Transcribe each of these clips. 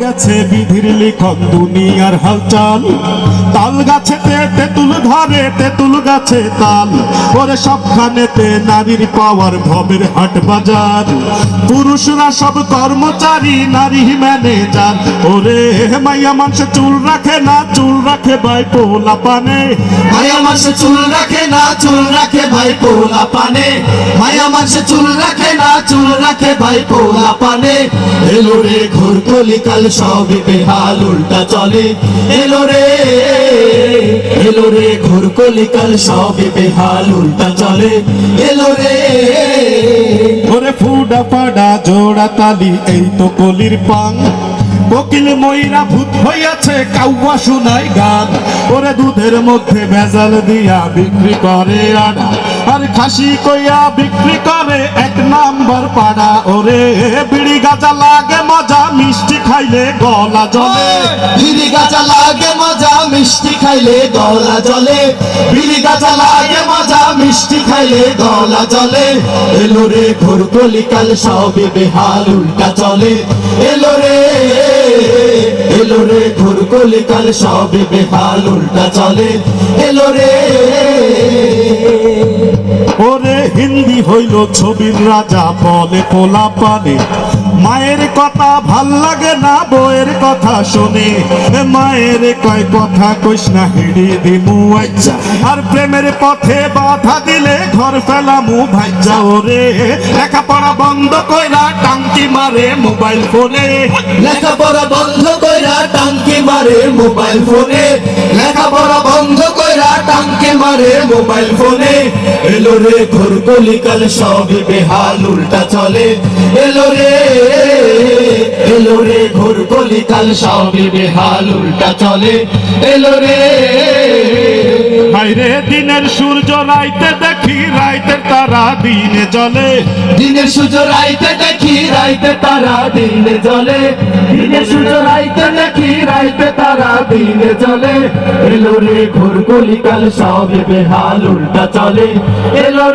গেছে বিধির লিখন দুনিয়ার হালচাল। তাল গাছেতে তেঁতুল ধরে, তেঁতুল গাছে তাল, ওরে সবখানেতে নারীর পাওয়ার ভবের হাট বাজার। পুরুষরা সব কর্মচারী, নারী ম্যানেজার। ওরে মাইয়া মানুষ চুল রাখে না, চুল রাখে ভাই পোলা পানে। মায়া মানুষ চুল রাখে না, চুল রাখে ভাই পোলা পানে। মায়া মানুষ চুল রাখে না, চুল রাখে ভাই পোলা পানে। এলো রে ঘোর কলিকাল সবই বেহাল উল্টা চলে। এলো রে ঘোর কলিকাল সবই বেহাল উল্টা চলে। এলো রে ওরে ফুডা ফাডা জোড়া তালি, এই তো কলির পান। কোকিল ময়রা ভূত হইয়াছে, কাউয়া শোনায় গান। ওরে দুধের মধ্যে ভেজাল দিয়া বিক্রি করে আড়া, আর খাসি কইয়া বিক্রি করে এক নাম্বার পাড়া। ওরে বিড়ি গাঁজা লাগে মজা, মিষ্টি খাইলে গলা জ্বলে। বিড়ি গাঁজা লাগে মজা, মিষ্টি খাইলে গলা জ্বলে। বিড়ি গাঁজা লাগে মজা, মিষ্টি খাইলে গলা জ্বলে। এলো রে ঘোর কলিকাল সবই বেহাল উল্টা চলে। এলো রে ঘোর কলিকাল সবই বেহাল উল্টা চলে। এলো রে ওরে হিন্দি হইল ছবির রাজা, বলে পোলা পানে। মায়ের কথা ভাল লাগে না, বউয়ের কথা শোনে। মায়ের কয় কথা কইস না, হিড়ি দিমু আচ্ছা, আর প্রেমের পথে বাধা দিলে ঘর ফেলামু ভাইজা। ওরে লেখাপড়া বন্ধ কইরা টাঙ্কি মারে মোবাইল ফোনে। লেখাপড়া বন্ধ কইরা টাঙ্কি মারে মোবাইল ফোনে। লেখাপড়া বন্ধ কইরা টাঙ্কি মারে মোবাইল ফোনে। এলো রে ঘোর কলিকাল সবই বেহাল উল্টা চলে। এলো রে ঘোর কলিকাল সবই বেহাল উল্টা চলে। এলো রে বাইরে দিনের সূর্য রাইতে দেখি, রাইতের তারা দিনে জ্বলে। দিনের সূর্য রাইতে দেখি, রাইতে তারা দিনে জ্বলে। দিনের সূর্য রাইতে দেখি, রাইতে তারা দিনে জ্বলে। এলো রে ঘোর কলিকাল সবই বেহাল উল্টা চলে। এলো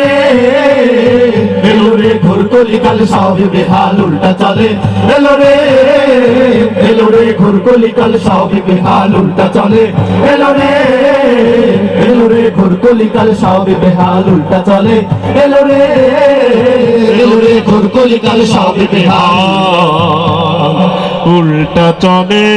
রে ঘোর কলিকাল সবই বেহাল উল্টা চলে। এলো রে ঘোর কলিকাল সবই বেহাল উল্টা চলে। এলো রে ঘোর কলিকাল সবই বেহাল উল্টা চলে। এলো রে ঘোর কলিকাল সবই বেহাল উল্টা চলে।